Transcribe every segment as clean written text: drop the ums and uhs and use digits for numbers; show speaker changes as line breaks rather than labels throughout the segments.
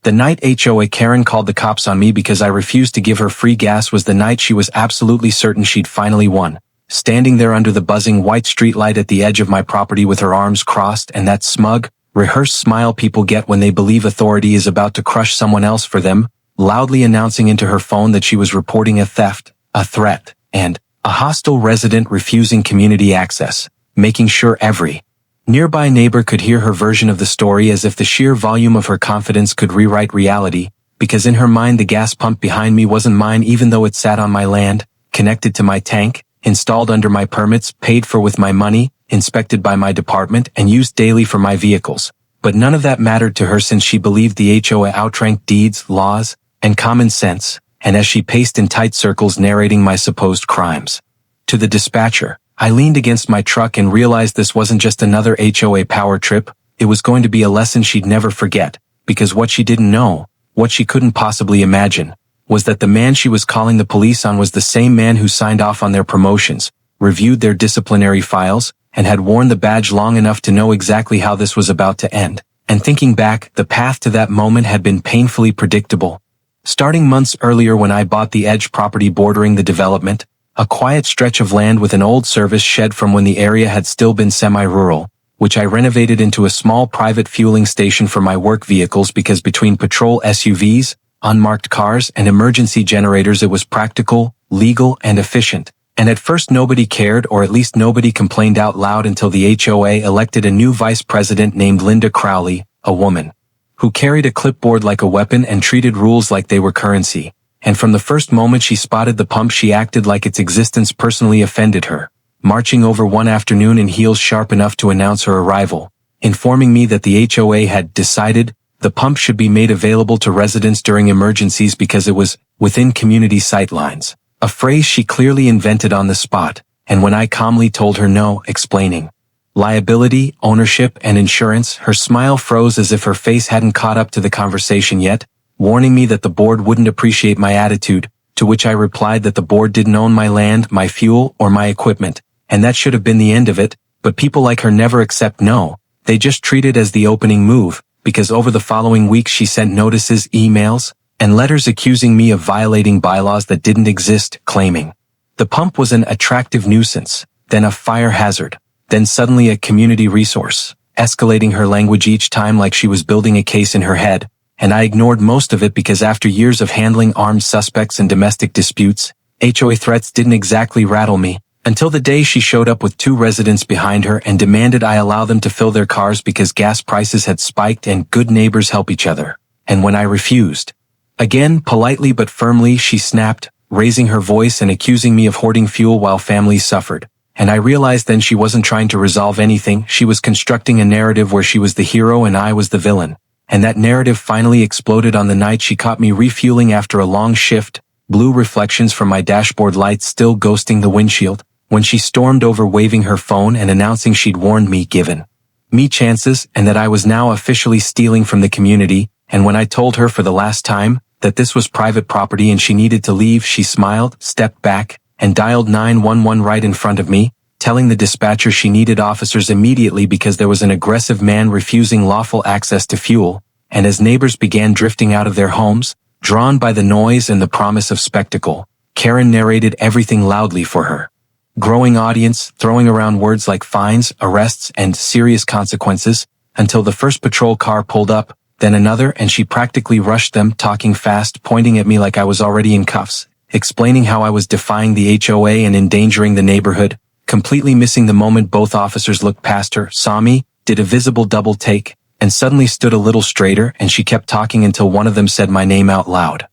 The night HOA Karen called the cops on me because I refused to give her free gas was the night she was absolutely certain she'd finally won. Standing there under the buzzing white streetlight at the edge of my property with her arms crossed and that smug, rehearsed smile people get when they believe authority is about to crush someone else for them, loudly announcing into her phone that she was reporting a theft, a threat, and a hostile resident refusing community access, making sure every nearby neighbor could hear her version of the story as if the sheer volume of her confidence could rewrite reality, because in her mind the gas pump behind me wasn't mine even though it sat on my land, connected to my tank, installed under my permits, paid for with my money, inspected by my department, and used daily for my vehicles. But none of that mattered to her since she believed the HOA outranked deeds, laws, and common sense, and as she paced in tight circles narrating my supposed crimes. To the dispatcher, I leaned against my truck and realized this wasn't just another HOA power trip, it was going to be a lesson she'd never forget, because what she didn't know, what she couldn't possibly imagine, was that the man she was calling the police on was the same man who signed off on their promotions, reviewed their disciplinary files, and had worn the badge long enough to know exactly how this was about to end. And thinking back, the path to that moment had been painfully predictable. Starting months earlier when I bought the edge property bordering the development, a quiet stretch of land with an old service shed from when the area had still been semi-rural, which I renovated into a small private fueling station for my work vehicles because between patrol SUVs, unmarked cars, and emergency generators it was practical, legal, and efficient. And at first nobody cared, or at least nobody complained out loud until the HOA elected a new vice president named Linda Crowley, a woman, who carried a clipboard like a weapon and treated rules like they were currency. And from the first moment she spotted the pump she acted like its existence personally offended her, marching over one afternoon in heels sharp enough to announce her arrival, informing me that the HOA had decided the pump should be made available to residents during emergencies because it was within community sightlines, a phrase she clearly invented on the spot, and when I calmly told her no, explaining liability, ownership, and insurance, her smile froze as if her face hadn't caught up to the conversation yet, warning me that the board wouldn't appreciate my attitude, to which I replied that the board didn't own my land, my fuel, or my equipment, and that should have been the end of it, but people like her never accept no, they just treat it as the opening move, because over the following weeks she sent notices, emails, and letters accusing me of violating bylaws that didn't exist, claiming the pump was an attractive nuisance, then a fire hazard, then suddenly a community resource, escalating her language each time like she was building a case in her head, and I ignored most of it because after years of handling armed suspects and domestic disputes, HOA threats didn't exactly rattle me, until the day she showed up with 2 residents behind her and demanded I allow them to fill their cars because gas prices had spiked and good neighbors help each other. And when I refused, again politely but firmly, she snapped, raising her voice and accusing me of hoarding fuel while families suffered. And I realized then she wasn't trying to resolve anything, she was constructing a narrative where she was the hero and I was the villain. And that narrative finally exploded on the night she caught me refueling after a long shift, blue reflections from my dashboard lights still ghosting the windshield, when she stormed over waving her phone and announcing she'd warned me, given me chances, and that I was now officially stealing from the community, and when I told her for the last time that this was private property and she needed to leave, she smiled, stepped back, and dialed 911 right in front of me, telling the dispatcher she needed officers immediately because there was an aggressive man refusing lawful access to fuel, and as neighbors began drifting out of their homes, drawn by the noise and the promise of spectacle, Karen narrated everything loudly for her growing audience, throwing around words like fines, arrests, and serious consequences, until the first patrol car pulled up, then another, and she practically rushed them, talking fast, pointing at me like I was already in cuffs, explaining how I was defying the HOA and endangering the neighborhood, completely missing the moment both officers looked past her, saw me, did a visible double take, and suddenly stood a little straighter, and she kept talking until one of them said my name out loud,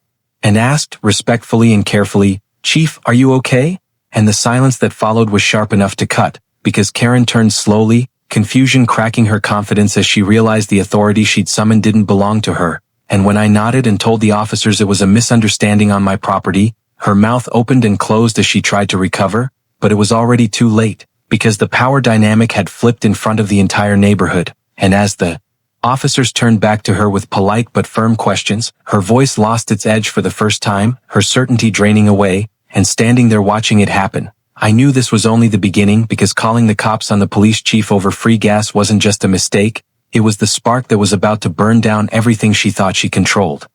and asked, respectfully and carefully, "Chief, are you okay?" And the silence that followed was sharp enough to cut, because Karen turned slowly, confusion cracking her confidence as she realized the authority she'd summoned didn't belong to her, and when I nodded and told the officers it was a misunderstanding on my property, her mouth opened and closed as she tried to recover, but it was already too late, because the power dynamic had flipped in front of the entire neighborhood, and as the officers turned back to her with polite but firm questions, her voice lost its edge for the first time, her certainty draining away, and standing there watching it happen, I knew this was only the beginning because calling the cops on the police chief over free gas wasn't just a mistake, It was the spark that was about to burn down everything she thought she controlled.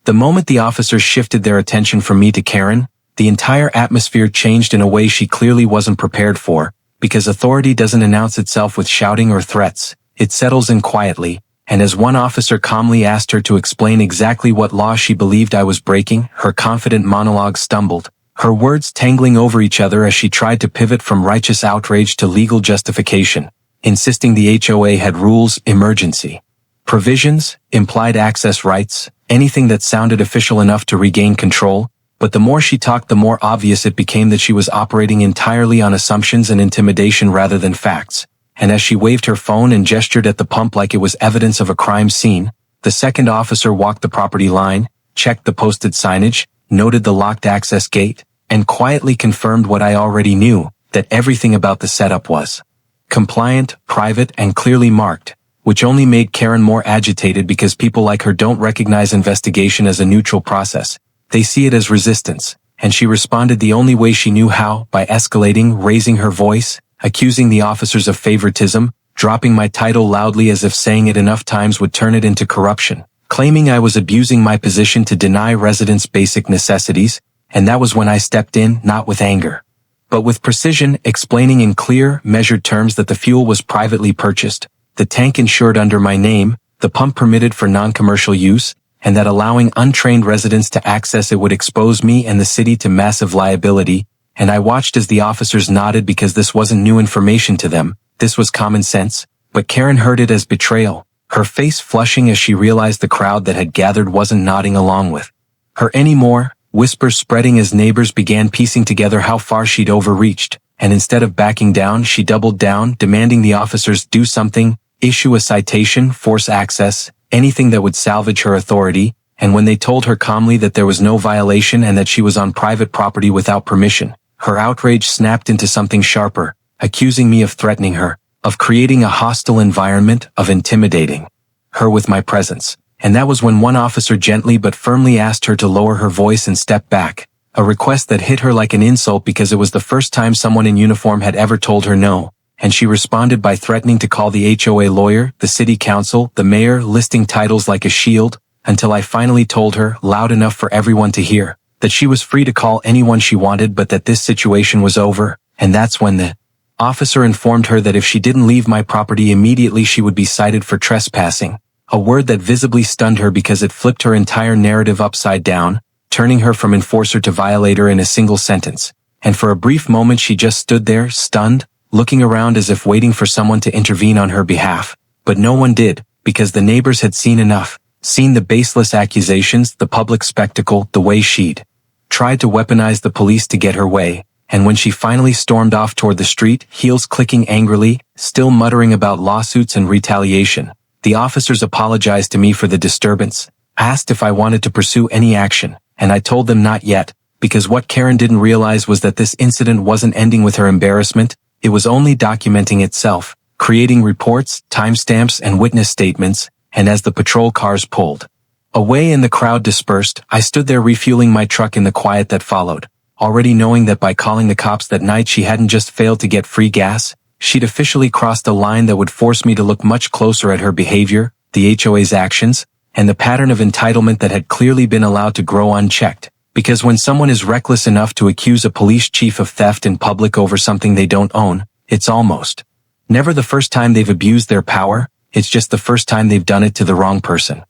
The moment the officers shifted their attention from me to Karen, the entire atmosphere changed in a way she clearly wasn't prepared for, because authority doesn't announce itself with shouting or threats, it settles in quietly, and as one officer calmly asked her to explain exactly what law she believed I was breaking, her confident monologue stumbled, her words tangling over each other as she tried to pivot from righteous outrage to legal justification, insisting the HOA had rules, emergency provisions, implied access rights, anything that sounded official enough to regain control. But the more she talked, the more obvious it became that she was operating entirely on assumptions and intimidation rather than facts. And as she waved her phone and gestured at the pump like it was evidence of a crime scene, the second officer walked the property line, checked the posted signage, noted the locked access gate, and quietly confirmed what I already knew, that everything about the setup was compliant, private, and clearly marked, which only made Karen more agitated because people like her don't recognize investigation as a neutral process. They see it as resistance, and she responded the only way she knew how, by escalating, raising her voice, accusing the officers of favoritism, dropping my title loudly as if saying it enough times would turn it into corruption, claiming I was abusing my position to deny residents basic necessities, and that was when I stepped in, not with anger, but with precision, explaining in clear, measured terms that the fuel was privately purchased, the tank insured under my name, the pump permitted for non-commercial use, and that allowing untrained residents to access it would expose me and the city to massive liability, and I watched as the officers nodded because this wasn't new information to them, this was common sense, but Karen heard it as betrayal, her face flushing as she realized the crowd that had gathered wasn't nodding along with her anymore, whispers spreading as neighbors began piecing together how far she'd overreached, and instead of backing down, she doubled down, demanding the officers do something, issue a citation, force access, anything that would salvage her authority, and when they told her calmly that there was no violation and that she was on private property without permission, her outrage snapped into something sharper, accusing me of threatening her, of creating a hostile environment, of intimidating her with my presence. And that was when one officer gently but firmly asked her to lower her voice and step back, a request that hit her like an insult because it was the first time someone in uniform had ever told her no, and she responded by threatening to call the HOA lawyer, the city council, the mayor, listing titles like a shield, until I finally told her, loud enough for everyone to hear, that she was free to call anyone she wanted but that this situation was over, and that's when the officer informed her that if she didn't leave my property immediately she would be cited for trespassing, a word that visibly stunned her because it flipped her entire narrative upside down, turning her from enforcer to violator in a single sentence. And for a brief moment she just stood there, stunned, looking around as if waiting for someone to intervene on her behalf. But no one did, because the neighbors had seen enough, seen the baseless accusations, the public spectacle, the way she'd tried to weaponize the police to get her way, and when she finally stormed off toward the street, heels clicking angrily, still muttering about lawsuits and retaliation, the officers apologized to me for the disturbance, asked if I wanted to pursue any action, and I told them not yet, because what Karen didn't realize was that this incident wasn't ending with her embarrassment, it was only documenting itself, creating reports, timestamps, and witness statements, and as the patrol cars pulled away and the crowd dispersed, I stood there refueling my truck in the quiet that followed, already knowing that by calling the cops that night she hadn't just failed to get free gas, she'd officially crossed a line that would force me to look much closer at her behavior, the HOA's actions, and the pattern of entitlement that had clearly been allowed to grow unchecked. Because when someone is reckless enough to accuse a police chief of theft in public over something they don't own, it's almost never the first time they've abused their power, it's just the first time they've done it to the wrong person.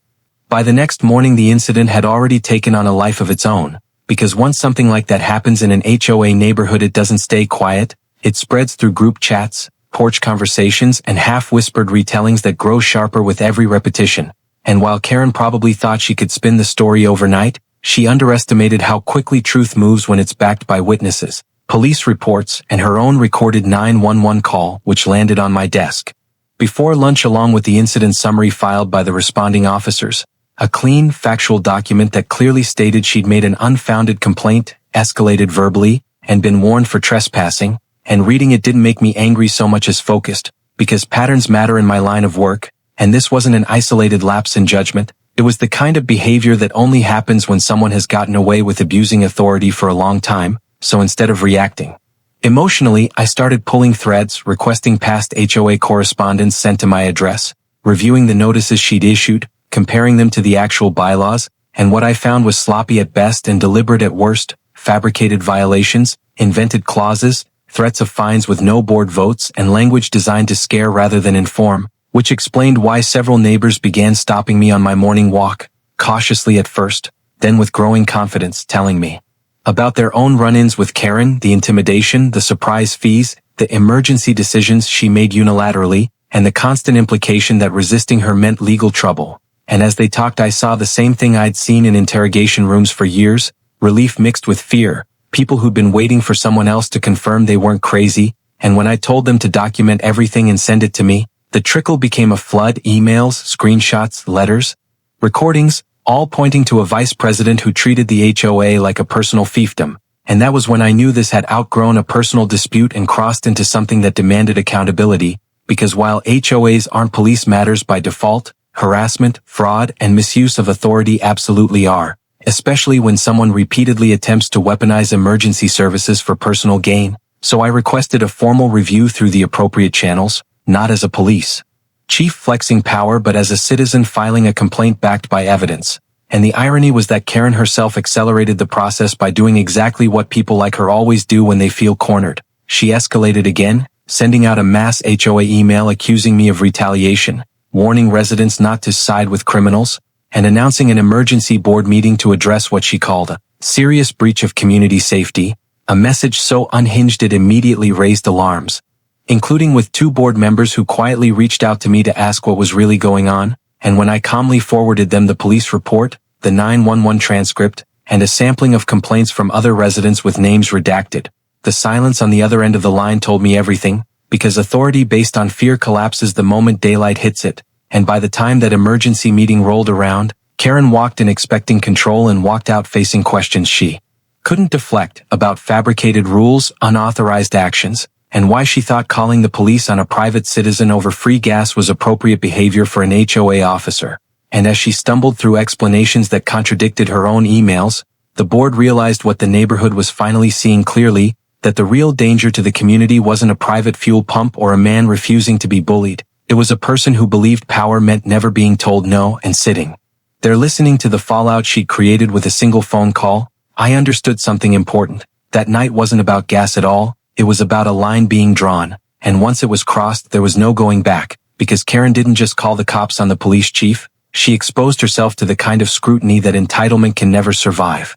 By the next morning the incident had already taken on a life of its own, because once something like that happens in an HOA neighborhood it doesn't stay quiet, it spreads through group chats, porch conversations, and half-whispered retellings that grow sharper with every repetition. And while Karen probably thought she could spin the story overnight, she underestimated how quickly truth moves when it's backed by witnesses, police reports, and her own recorded 911 call, which landed on my desk before lunch along with the incident summary filed by the responding officers, a clean, factual document that clearly stated she'd made an unfounded complaint, escalated verbally, and been warned for trespassing, and reading it didn't make me angry so much as focused, because patterns matter in my line of work, and this wasn't an isolated lapse in judgment. It was the kind of behavior that only happens when someone has gotten away with abusing authority for a long time, so instead of reacting emotionally, I started pulling threads, requesting past HOA correspondence sent to my address, reviewing the notices she'd issued, comparing them to the actual bylaws, and what I found was sloppy at best and deliberate at worst, fabricated violations, invented clauses, threats of fines with no board votes, and language designed to scare rather than inform, which explained why several neighbors began stopping me on my morning walk, cautiously at first, then with growing confidence, telling me about their own run-ins with Karen, the intimidation, the surprise fees, the emergency decisions she made unilaterally, and the constant implication that resisting her meant legal trouble. And as they talked, I saw the same thing I'd seen in interrogation rooms for years, relief mixed with fear, people who'd been waiting for someone else to confirm they weren't crazy, and when I told them to document everything and send it to me, the trickle became a flood: emails, screenshots, letters, recordings, all pointing to a vice president who treated the HOA like a personal fiefdom. And that was when I knew this had outgrown a personal dispute and crossed into something that demanded accountability, because while HOAs aren't police matters by default, harassment, fraud, and misuse of authority absolutely are, especially when someone repeatedly attempts to weaponize emergency services for personal gain. So I requested a formal review through the appropriate channels, not as a police chief flexing power but as a citizen filing a complaint backed by evidence. And the irony was that Karen herself accelerated the process by doing exactly what people like her always do when they feel cornered. She escalated again, sending out a mass HOA email accusing me of retaliation, warning residents not to side with criminals, and announcing an emergency board meeting to address what she called a serious breach of community safety, a message so unhinged it immediately raised alarms, including with 2 board members who quietly reached out to me to ask what was really going on. And when I calmly forwarded them the police report, the 911 transcript, and a sampling of complaints from other residents with names redacted, the silence on the other end of the line told me everything, because authority based on fear collapses the moment daylight hits it. And by the time that emergency meeting rolled around, Karen walked in expecting control and walked out facing questions she couldn't deflect about fabricated rules, unauthorized actions, and why she thought calling the police on a private citizen over free gas was appropriate behavior for an HOA officer. And as she stumbled through explanations that contradicted her own emails, the board realized what the neighborhood was finally seeing clearly, that the real danger to the community wasn't a private fuel pump or a man refusing to be bullied. It was a person who believed power meant never being told no and sitting there listening to the fallout she'd created with a single phone call. I understood something important. That night wasn't about gas at all. It was about a line being drawn, and once it was crossed there was no going back, because Karen didn't just call the cops on the police chief, she exposed herself to the kind of scrutiny that entitlement can never survive.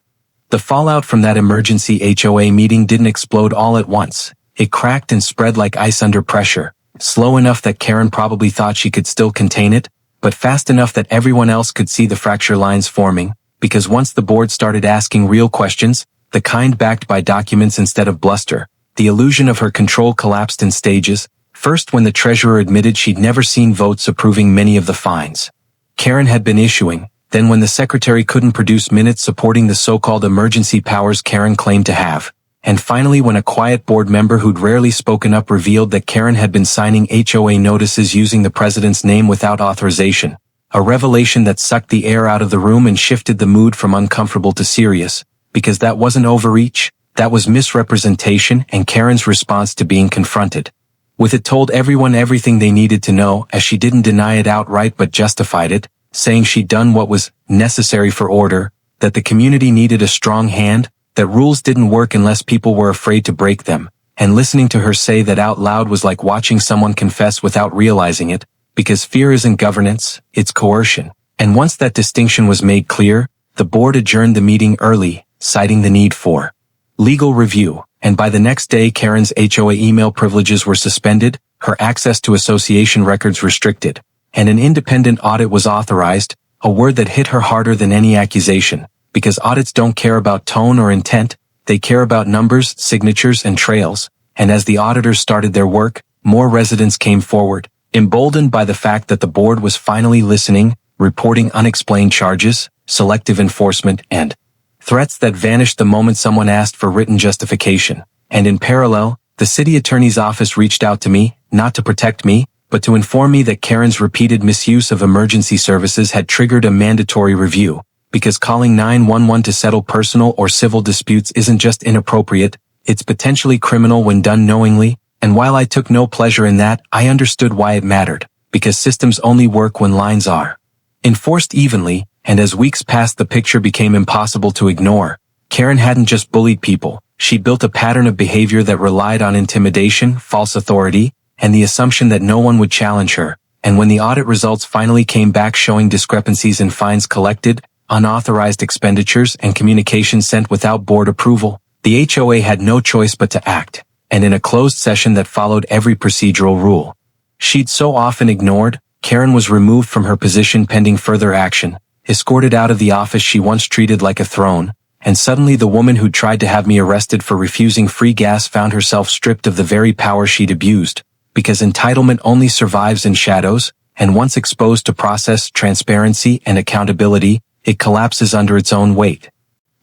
The fallout from that emergency HOA meeting didn't explode all at once. It cracked and spread like ice under pressure, slow enough that Karen probably thought she could still contain it, but fast enough that everyone else could see the fracture lines forming, because once the board started asking real questions, the kind backed by documents instead of bluster, the illusion of her control collapsed in stages. First, when the treasurer admitted she'd never seen votes approving many of the fines Karen had been issuing, then when the secretary couldn't produce minutes supporting the so-called emergency powers Karen claimed to have, and finally when a quiet board member who'd rarely spoken up revealed that Karen had been signing HOA notices using the president's name without authorization, a revelation that sucked the air out of the room and shifted the mood from uncomfortable to serious, because that wasn't overreach. That was misrepresentation and Karen's response to being confronted. With it told everyone everything they needed to know, as she didn't deny it outright but justified it, saying she'd done what was necessary for order, that the community needed a strong hand, that rules didn't work unless people were afraid to break them, and listening to her say that out loud was like watching someone confess without realizing it, because fear isn't governance, it's coercion. And once that distinction was made clear, the board adjourned the meeting early, citing the need for legal review, and by the next day Karen's HOA email privileges were suspended, her access to association records restricted, and an independent audit was authorized, a word that hit her harder than any accusation, because audits don't care about tone or intent, they care about numbers, signatures, and trails. And as the auditors started their work, more residents came forward, emboldened by the fact that the board was finally listening, reporting unexplained charges, selective enforcement, and threats that vanished the moment someone asked for written justification. And in parallel, the city attorney's office reached out to me, not to protect me, but to inform me that Karen's repeated misuse of emergency services had triggered a mandatory review, because calling 911 to settle personal or civil disputes isn't just inappropriate, it's potentially criminal when done knowingly. And while I took no pleasure in that, I understood why it mattered, because systems only work when lines are enforced evenly, and as weeks passed the picture became impossible to ignore. Karen hadn't just bullied people, she built a pattern of behavior that relied on intimidation, false authority, and the assumption that no one would challenge her. And when the audit results finally came back showing discrepancies in fines collected, unauthorized expenditures, and communications sent without board approval, the HOA had no choice but to act, and in a closed session that followed every procedural rule she'd so often ignored, Karen was removed from her position pending further action, escorted out of the office she once treated like a throne, and suddenly the woman who tried to have me arrested for refusing free gas found herself stripped of the very power she'd abused, because entitlement only survives in shadows, and once exposed to process, transparency, and accountability, it collapses under its own weight.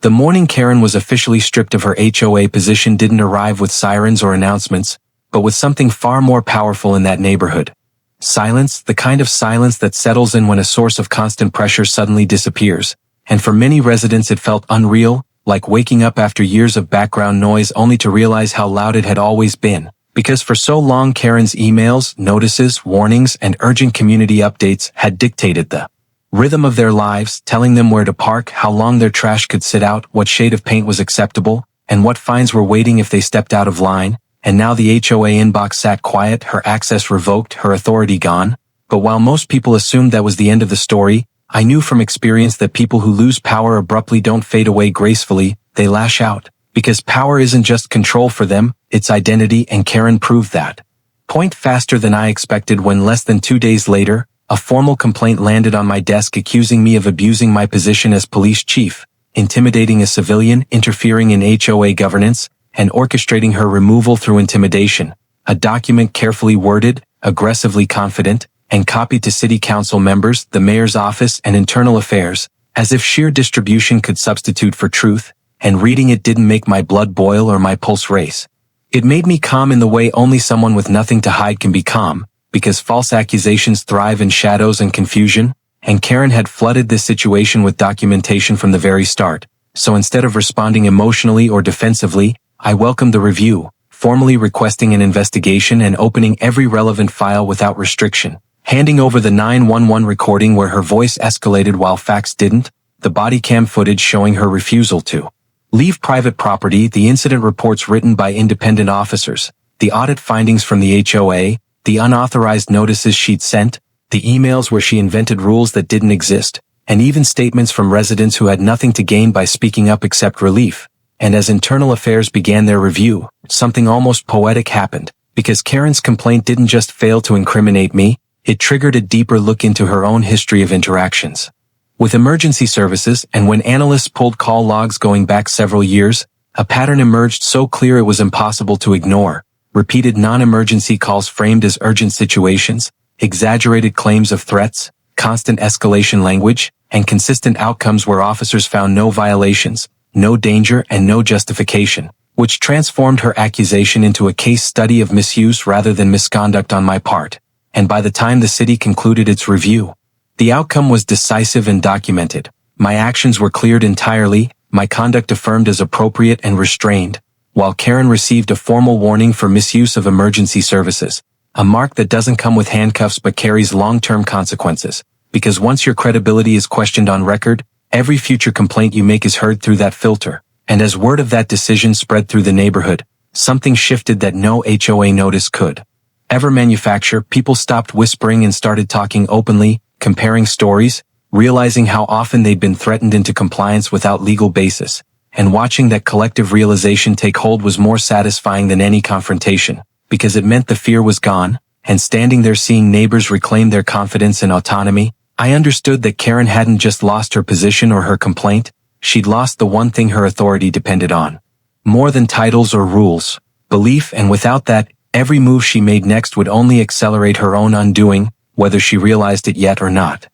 The morning Karen was officially stripped of her HOA position didn't arrive with sirens or announcements, but with something far more powerful in that neighborhood. Silence, the kind of silence that settles in when a source of constant pressure suddenly disappears. And for many residents it felt unreal, like waking up after years of background noise only to realize how loud it had always been. Because for so long Karen's emails, notices, warnings, and urgent community updates had dictated the rhythm of their lives, telling them where to park, how long their trash could sit out, what shade of paint was acceptable, and what fines were waiting if they stepped out of line. And now the HOA inbox sat quiet, her access revoked, her authority gone. But while most people assumed that was the end of the story, I knew from experience that people who lose power abruptly don't fade away gracefully, they lash out. Because power isn't just control for them, it's identity, and Karen proved that point faster than I expected when less than 2 days later, a formal complaint landed on my desk accusing me of abusing my position as police chief, intimidating a civilian, interfering in HOA governance, and orchestrating her removal through intimidation. A document carefully worded, aggressively confident, and copied to city council members, the mayor's office, and internal affairs, as if sheer distribution could substitute for truth, and reading it didn't make my blood boil or my pulse race. It made me calm in the way only someone with nothing to hide can be calm, because false accusations thrive in shadows and confusion, and Karen had flooded this situation with documentation from the very start. So instead of responding emotionally or defensively, I welcomed the review, formally requesting an investigation and opening every relevant file without restriction. Handing over the 911 recording where her voice escalated while facts didn't, the body cam footage showing her refusal to leave private property, the incident reports written by independent officers, the audit findings from the HOA, the unauthorized notices she'd sent, the emails where she invented rules that didn't exist, and even statements from residents who had nothing to gain by speaking up except relief. And as internal affairs began their review, something almost poetic happened, because Karen's complaint didn't just fail to incriminate me, it triggered a deeper look into her own history of interactions with emergency services, and when analysts pulled call logs going back several years, a pattern emerged so clear it was impossible to ignore. Repeated non-emergency calls framed as urgent situations, exaggerated claims of threats, constant escalation language, and consistent outcomes where officers found no violations, no danger, and no justification, which transformed her accusation into a case study of misuse rather than misconduct on my part. And by the time the city concluded its review, the outcome was decisive and documented. My actions were cleared entirely, my conduct affirmed as appropriate and restrained, while Karen received a formal warning for misuse of emergency services, a mark that doesn't come with handcuffs but carries long-term consequences, because once your credibility is questioned on record, every future complaint you make is heard through that filter. And as word of that decision spread through the neighborhood, something shifted that no HOA notice could ever manufacture. People stopped whispering and started talking openly, comparing stories, realizing how often they'd been threatened into compliance without legal basis. And watching that collective realization take hold was more satisfying than any confrontation, because it meant the fear was gone, and standing there seeing neighbors reclaim their confidence and autonomy, I understood that Karen hadn't just lost her position or her complaint, she'd lost the one thing her authority depended on. More than titles or rules, belief, and without that, every move she made next would only accelerate her own undoing, whether she realized it yet or not.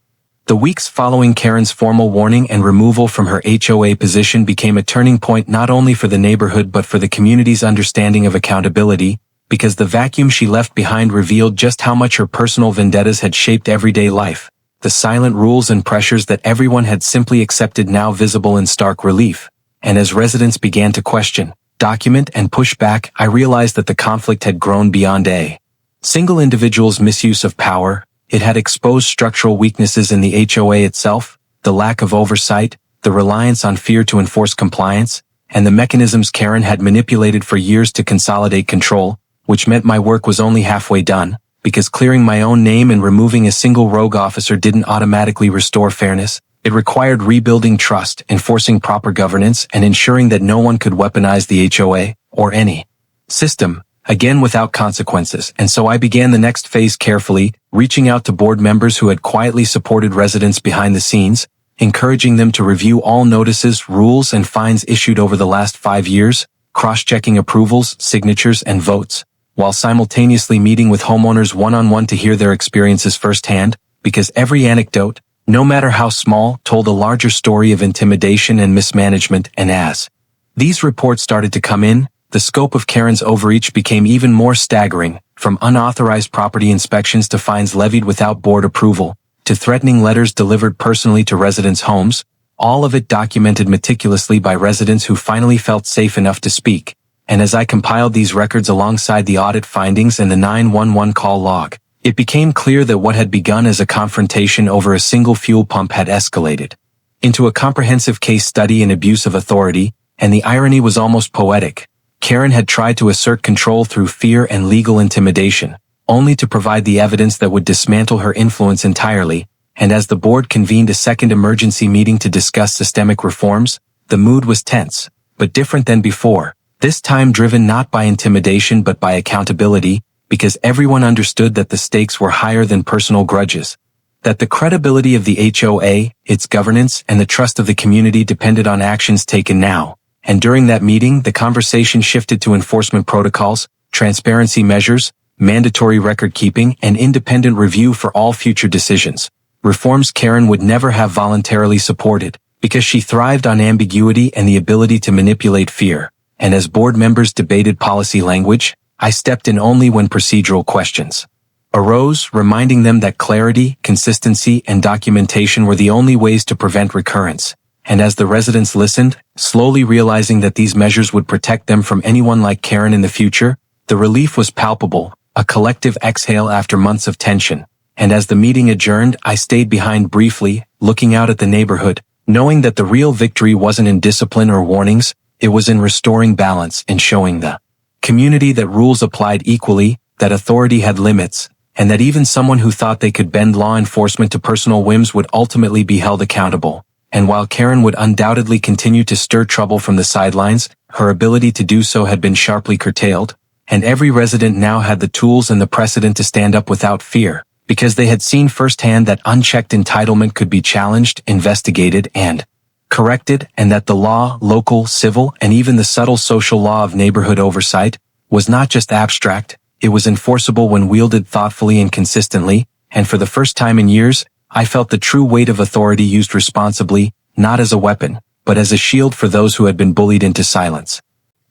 The weeks following Karen's formal warning and removal from her HOA position became a turning point not only for the neighborhood but for the community's understanding of accountability, because the vacuum she left behind revealed just how much her personal vendettas had shaped everyday life. The silent rules and pressures that everyone had simply accepted now visible in stark relief. And as residents began to question, document, and push back, I realized that the conflict had grown beyond a single individual's misuse of power. It had exposed structural weaknesses in the HOA itself, the lack of oversight, the reliance on fear to enforce compliance, and the mechanisms Karen had manipulated for years to consolidate control, which meant my work was only halfway done, because clearing my own name and removing a single rogue officer didn't automatically restore fairness. It required rebuilding trust, enforcing proper governance, and ensuring that no one could weaponize the HOA, or any system, again without consequences. And so I began the next phase carefully, reaching out to board members who had quietly supported residents behind the scenes, encouraging them to review all notices, rules, and fines issued over the last 5 years, cross-checking approvals, signatures, and votes, while simultaneously meeting with homeowners one-on-one to hear their experiences firsthand, because every anecdote, no matter how small, told a larger story of intimidation and mismanagement. And as these reports started to come in, the scope of Karen's overreach became even more staggering, from unauthorized property inspections to fines levied without board approval, to threatening letters delivered personally to residents' homes, all of it documented meticulously by residents who finally felt safe enough to speak. And as I compiled these records alongside the audit findings and the 911 call log, it became clear that what had begun as a confrontation over a single fuel pump had escalated into a comprehensive case study in abuse of authority, and the irony was almost poetic. Karen had tried to assert control through fear and legal intimidation, only to provide the evidence that would dismantle her influence entirely, and as the board convened a second emergency meeting to discuss systemic reforms, the mood was tense, but different than before, this time driven not by intimidation but by accountability, because everyone understood that the stakes were higher than personal grudges, that the credibility of the HOA, its governance, and the trust of the community depended on actions taken now. And during that meeting, the conversation shifted to enforcement protocols, transparency measures, mandatory record-keeping, and independent review for all future decisions. Reforms Karen would never have voluntarily supported, because she thrived on ambiguity and the ability to manipulate fear. And as board members debated policy language, I stepped in only when procedural questions arose, reminding them that clarity, consistency, and documentation were the only ways to prevent recurrence. And as the residents listened, slowly realizing that these measures would protect them from anyone like Karen in the future, the relief was palpable, a collective exhale after months of tension. And as the meeting adjourned, I stayed behind briefly, looking out at the neighborhood, knowing that the real victory wasn't in discipline or warnings, it was in restoring balance and showing the community that rules applied equally, that authority had limits, and that even someone who thought they could bend law enforcement to personal whims would ultimately be held accountable. And while Karen would undoubtedly continue to stir trouble from the sidelines, her ability to do so had been sharply curtailed, and every resident now had the tools and the precedent to stand up without fear, because they had seen firsthand that unchecked entitlement could be challenged, investigated, and corrected, and that the law, local, civil, and even the subtle social law of neighborhood oversight, was not just abstract, it was enforceable when wielded thoughtfully and consistently, and for the first time in years, I felt the true weight of authority used responsibly, not as a weapon, but as a shield for those who had been bullied into silence.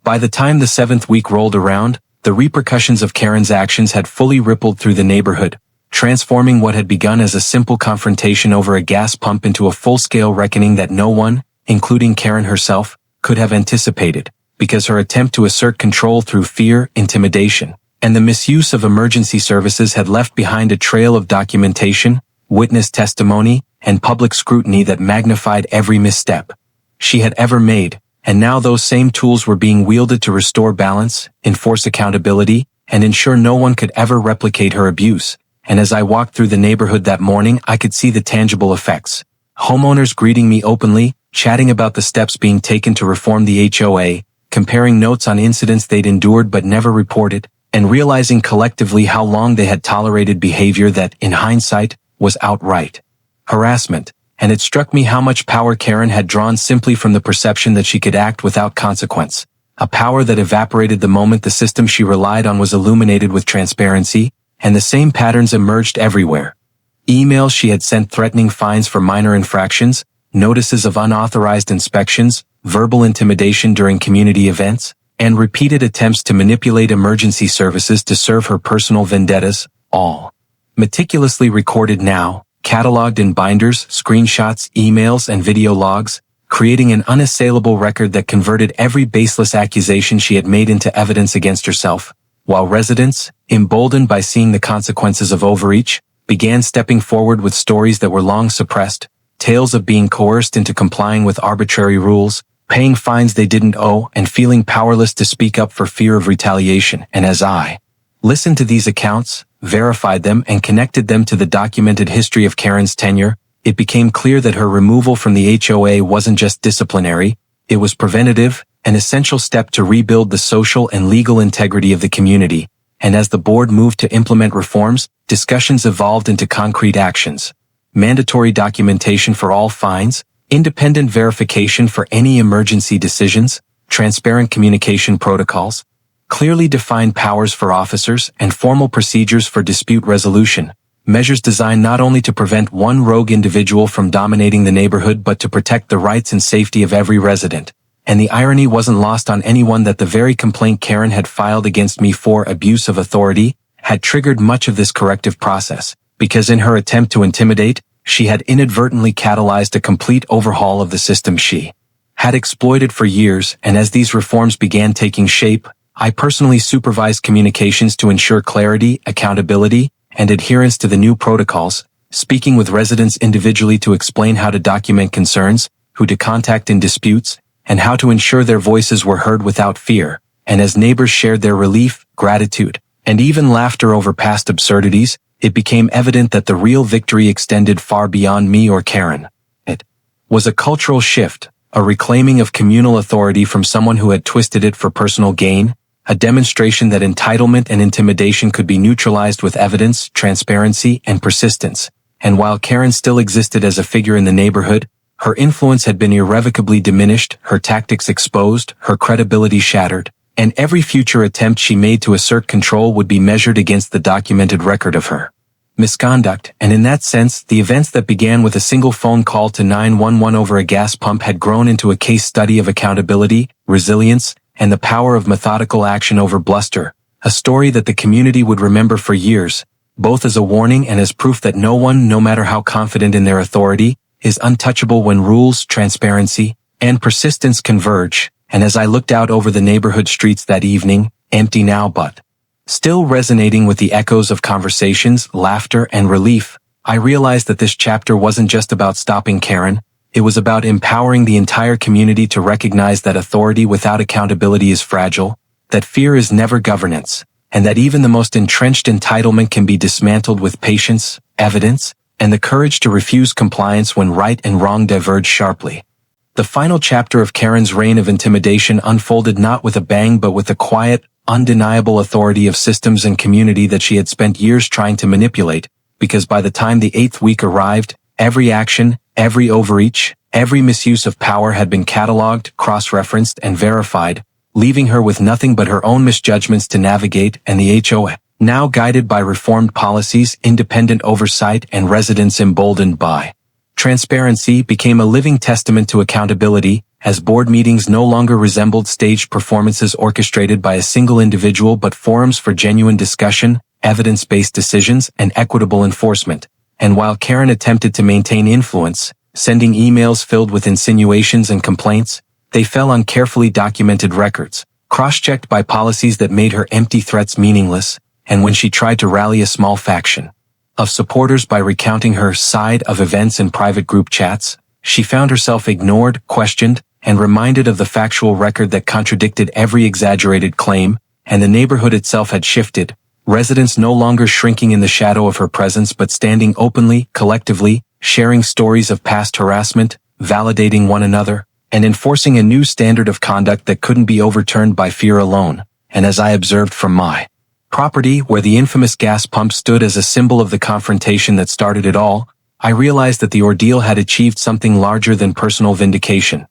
By the time the 7th week rolled around, the repercussions of Karen's actions had fully rippled through the neighborhood, transforming what had begun as a simple confrontation over a gas pump into a full-scale reckoning that no one, including Karen herself, could have anticipated, because her attempt to assert control through fear, intimidation, and the misuse of emergency services had left behind a trail of documentation, witness testimony, and public scrutiny that magnified every misstep she had ever made, and now those same tools were being wielded to restore balance, enforce accountability, and ensure no one could ever replicate her abuse. And as I walked through the neighborhood that morning, I could see the tangible effects. Homeowners greeting me openly, chatting about the steps being taken to reform the HOA, comparing notes on incidents they'd endured but never reported, and realizing collectively how long they had tolerated behavior that, in hindsight, was outright harassment. And it struck me how much power Karen had drawn simply from the perception that she could act without consequence, a power that evaporated the moment the system she relied on was illuminated with transparency, and the same patterns emerged everywhere. Emails she had sent threatening fines for minor infractions, notices of unauthorized inspections, verbal intimidation during community events, and repeated attempts to manipulate emergency services to serve her personal vendettas, all meticulously recorded now, cataloged in binders, screenshots, emails, and video logs, creating an unassailable record that converted every baseless accusation she had made into evidence against herself, while residents, emboldened by seeing the consequences of overreach, began stepping forward with stories that were long suppressed, tales of being coerced into complying with arbitrary rules, paying fines they didn't owe, and feeling powerless to speak up for fear of retaliation. And as I listened to these accounts, verified them, and connected them to the documented history of Karen's tenure, it became clear that her removal from the HOA wasn't just disciplinary, it was preventative, an essential step to rebuild the social and legal integrity of the community. And as the board moved to implement reforms, discussions evolved into concrete actions. Mandatory documentation for all fines, independent verification for any emergency decisions, transparent communication protocols, clearly defined powers for officers, and formal procedures for dispute resolution. Measures designed not only to prevent one rogue individual from dominating the neighborhood but to protect the rights and safety of every resident. And the irony wasn't lost on anyone that the very complaint Karen had filed against me for abuse of authority had triggered much of this corrective process, because in her attempt to intimidate, she had inadvertently catalyzed a complete overhaul of the system she had exploited for years. And as these reforms began taking shape, I personally supervised communications to ensure clarity, accountability, and adherence to the new protocols, speaking with residents individually to explain how to document concerns, who to contact in disputes, and how to ensure their voices were heard without fear. And as neighbors shared their relief, gratitude, and even laughter over past absurdities, it became evident that the real victory extended far beyond me or Karen. It was a cultural shift, a reclaiming of communal authority from someone who had twisted it for personal gain, a demonstration that entitlement and intimidation could be neutralized with evidence, transparency, and persistence. And while Karen still existed as a figure in the neighborhood, her influence had been irrevocably diminished, her tactics exposed, her credibility shattered, and every future attempt she made to assert control would be measured against the documented record of her misconduct. And in that sense, the events that began with a single phone call to 911 over a gas pump had grown into a case study of accountability, resilience, and the power of methodical action over bluster, a story that the community would remember for years, both as a warning and as proof that no one, no matter how confident in their authority, is untouchable when rules, transparency, and persistence converge. And as I looked out over the neighborhood streets that evening, empty now but still resonating with the echoes of conversations, laughter, and relief, I realized that this chapter wasn't just about stopping Karen. It was about empowering the entire community to recognize that authority without accountability is fragile, that fear is never governance, and that even the most entrenched entitlement can be dismantled with patience, evidence, and the courage to refuse compliance when right and wrong diverge sharply. The final chapter of Karen's reign of intimidation unfolded not with a bang but with the quiet, undeniable authority of systems and community that she had spent years trying to manipulate, because by the time the 8th week arrived, every action, every overreach, every misuse of power had been cataloged, cross-referenced, and verified, leaving her with nothing but her own misjudgments to navigate. And the HOA, now guided by reformed policies, independent oversight, and residents emboldened by transparency, became a living testament to accountability, as board meetings no longer resembled staged performances orchestrated by a single individual but forums for genuine discussion, evidence-based decisions, and equitable enforcement. And while Karen attempted to maintain influence, sending emails filled with insinuations and complaints, they fell on carefully documented records, cross-checked by policies that made her empty threats meaningless. And when she tried to rally a small faction of supporters by recounting her side of events in private group chats, she found herself ignored, questioned, and reminded of the factual record that contradicted every exaggerated claim. And the neighborhood itself had shifted, residents no longer shrinking in the shadow of her presence but standing openly, collectively, sharing stories of past harassment, validating one another, and enforcing a new standard of conduct that couldn't be overturned by fear alone. And as I observed from my property, where the infamous gas pump stood as a symbol of the confrontation that started it all, I realized that the ordeal had achieved something larger than personal vindication.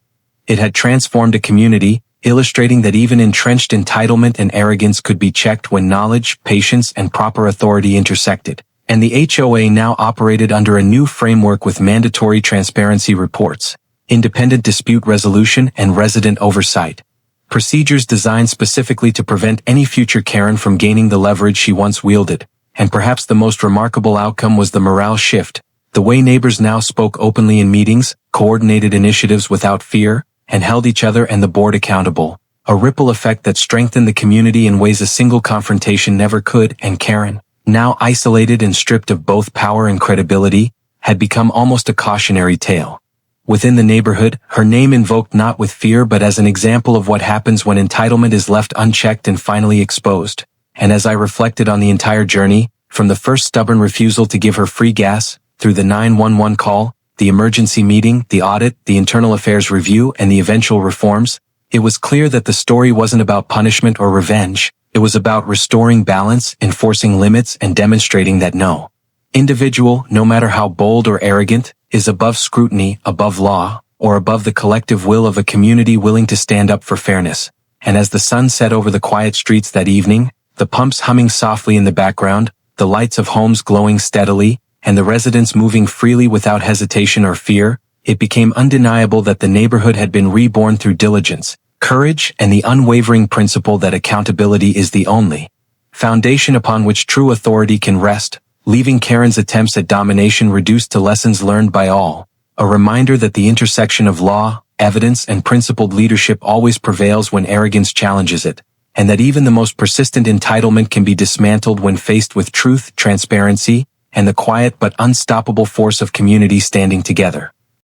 It had transformed a community, illustrating that even entrenched entitlement and arrogance could be checked when knowledge, patience, and proper authority intersected. And the HOA now operated under a new framework with mandatory transparency reports, independent dispute resolution, and resident oversight. Procedures designed specifically to prevent any future Karen from gaining the leverage she once wielded. And perhaps the most remarkable outcome was the morale shift. The way neighbors now spoke openly in meetings, coordinated initiatives without fear, and held each other and the board accountable. A ripple effect that strengthened the community in ways a single confrontation never could. And Karen, now isolated and stripped of both power and credibility, had become almost a cautionary tale. Within the neighborhood, her name invoked not with fear but as an example of what happens when entitlement is left unchecked and finally exposed. And as I reflected on the entire journey, from the first stubborn refusal to give her free gas, through the 911 call, the emergency meeting, the audit, the internal affairs review, and the eventual reforms, it was clear that the story wasn't about punishment or revenge. It was about restoring balance, enforcing limits, and demonstrating that no individual, no matter how bold or arrogant, is above scrutiny, above law, or above the collective will of a community willing to stand up for fairness. And as the sun set over the quiet streets that evening, the pumps humming softly in the background, the lights of homes glowing steadily, and the residents moving freely without hesitation or fear, it became undeniable that the neighborhood had been reborn through diligence, courage, and the unwavering principle that accountability is the only foundation upon which true authority can rest, leaving Karen's attempts at domination reduced to lessons learned by all, a reminder that the intersection of law, evidence, and principled leadership always prevails when arrogance challenges it, and that even the most persistent entitlement can be dismantled when faced with truth, transparency, and the quiet but unstoppable force of community standing together.